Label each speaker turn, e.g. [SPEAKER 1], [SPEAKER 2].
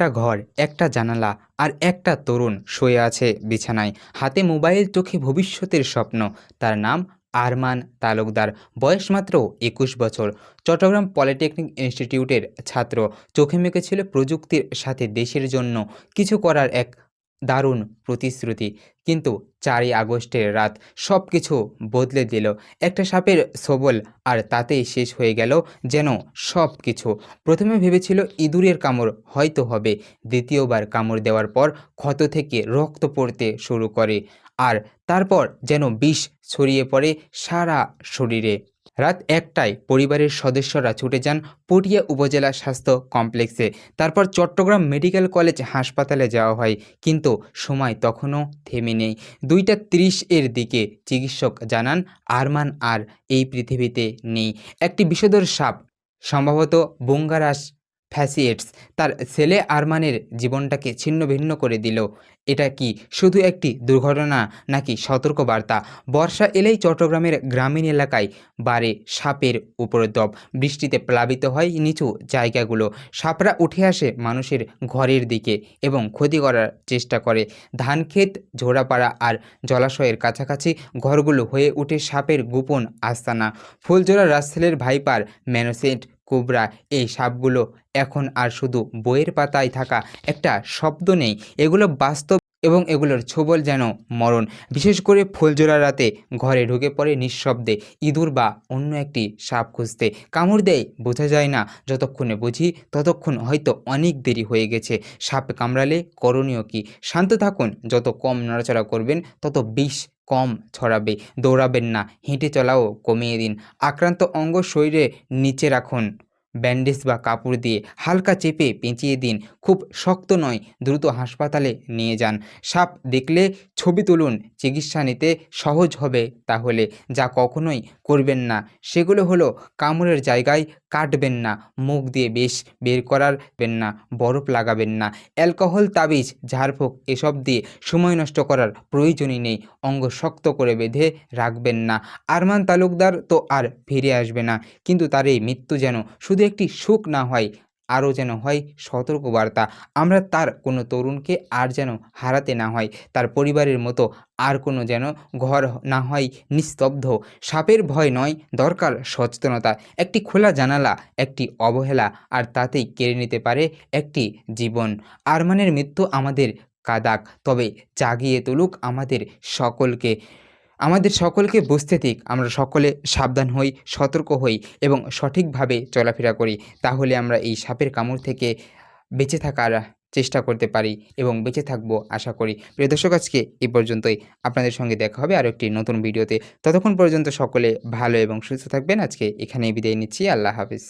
[SPEAKER 1] একটা ঘর, একটা জানালা আর একটা তরুণ শুয়ে আছে বিছানায়, হাতে মোবাইল, চোখে ভবিষ্যতের স্বপ্ন। তার নাম আরমান তালুকদার। বয়স মাত্র ২১ বছর। চট্টগ্রাম পলিটেকনিক ইনস্টিটিউটের ছাত্র। চোখে মুখে ছিল প্রযুক্তির সাথে দেশের জন্য কিছু করার এক দারুণ প্রতিশ্রুতি। কিন্তু ৪ই আগস্টের রাত সব কিছু বদলে দিল। একটা সাপের ছোবল, আর তাতেই শেষ হয়ে গেল যেন সব কিছু। প্রথমে ভেবেছিল ইঁদুরের কামড় হয়তো হবে, দ্বিতীয়বার কামড় দেওয়ার পর ক্ষত থেকে রক্ত পড়তে শুরু করে, আর তারপর যেন বিষ ছড়িয়ে পড়ে সারা শরীরে। রাত ১টায় পরিবারের সদস্যরা ছুটে যান পটিয়া উপজেলা স্বাস্থ্য কমপ্লেক্সে। তারপর চট্টগ্রাম মেডিকেল কলেজ হাসপাতালে যাওয়া হয়, কিন্তু সময় তখনও থেমে নেই। ২টা ৩০ এর দিকে চিকিৎসক জানান আরমান আর এই পৃথিবীতে নেই। একটি বিষধর সাপ, সম্ভবত বুঙ্গারাস ফ্যাসিয়েটস, তার ছেলে আরমানের জীবনটাকে ছিন্নভিন্ন করে দিল। এটা কি শুধু একটি দুর্ঘটনা, নাকি সতর্কবার্তা? বর্ষা এলেই চট্টগ্রামের গ্রামীণ এলাকায় বাড়ে সাপের উপদ্রব। বৃষ্টিতে প্লাবিত হয় নিচু জায়গাগুলো। সাপরা উঠে আসে মানুষের ঘরের দিকে এবং ক্ষতি করার চেষ্টা করে। ধানক্ষেত, ঝোড়াপাড়া আর জলাশয়ের কাছাকাছি ঘরগুলো হয়ে ওঠে সাপের গোপন আস্তানা। ফুলজোড়া রাসেলের ভাইপার, ম্যানোসেট, কোবরা, এই সাপগুলো এখন আর শুধু বইয়ের পাতায় থাকা একটা শব্দ নেই, এগুলো বাস্তব, এবং এগুলোর ছোবল যেন মরণ। বিশেষ করে ফুলজোড়া রাতে ঘরে ঢুকে পড়ে নিঃশব্দে, ইঁদুর বা অন্য একটি সাপ খুঁজতে। কামড় দেয় বোঝা যায় না, যতক্ষণে বুঝি ততক্ষণ হয়তো অনেক দেরি হয়ে গেছে। সাপ কামড়ালে করণীয় কি? শান্ত থাকুন, যত কম নড়াচড়া করবেন তত বিষ কম ছড়াবে। দৌড়াবেন না, হেঁটে চলাও কমিয়ে দিন। আক্রান্ত অঙ্গ শরীরে নিচে রাখুন, ব্যান্ডেজ বা কাপড় দিয়ে হালকা চেপে পেঁচিয়ে দিন। খুব শক্ত নয়, দ্রুত হাসপাতালে নিয়ে যান। সাপ দেখলে ছবি তুলুন, চিকিৎসা নিতে সহজ হবে। তাহলে যা কখনোই করবেন না সেগুলো হলো: কামড়ের জায়গায় কাটবেন না, মুখ দিয়ে বিষ বের করাবেন না, বরফ লাগাবেন না, অ্যালকোহল, তাবিজ, ঝাড়ফুঁক এসব দিয়ে সময় নষ্ট করার প্রয়োজনই নেই। অঙ্গ শক্ত করে বেঁধে রাখবেন না। আরমান তালুকদার তো আর ফিরে আসবে না, কিন্তু তার এই মৃত্যু যেন শুধু একটি সুখ না হয়, আরও যেন হয় সতর্কবার্তা। আমরা তার কোনো তরুণকে আর যেন হারাতে না হয়, তার পরিবারের মতো আর কোনো যেন ঘর না হয় নিস্তব্ধ। সাপের ভয় নয়, দরকার সচেতনতা। একটি খোলা জানালা, একটি অবহেলা, আর তাতেই কেড়ে নিতে পারে একটি জীবন। আরমানের মৃত্যু আমাদের কাদাক, তবে জাগিয়ে তুলুক আমাদের সকলকে বুঝতে দিক। আমরা সকলে সাবধান হই, সতর্ক হই এবং সঠিকভাবে চলাফেরা করি। তাহলে আমরা এই সাপের কামড় থেকে বেঁচে থাকার চেষ্টা করতে পারি এবং বেঁচে থাকবো আশা করি। প্রিয় দর্শক, আজকে এই পর্যন্তই। আপনাদের সঙ্গে দেখা হবে আরও একটি নতুন ভিডিওতে। ততক্ষণ পর্যন্ত সকলে ভালো এবং সুস্থ থাকবেন। আজকে এখানেই বিদায় নিচ্ছি। আল্লাহ হাফেজ।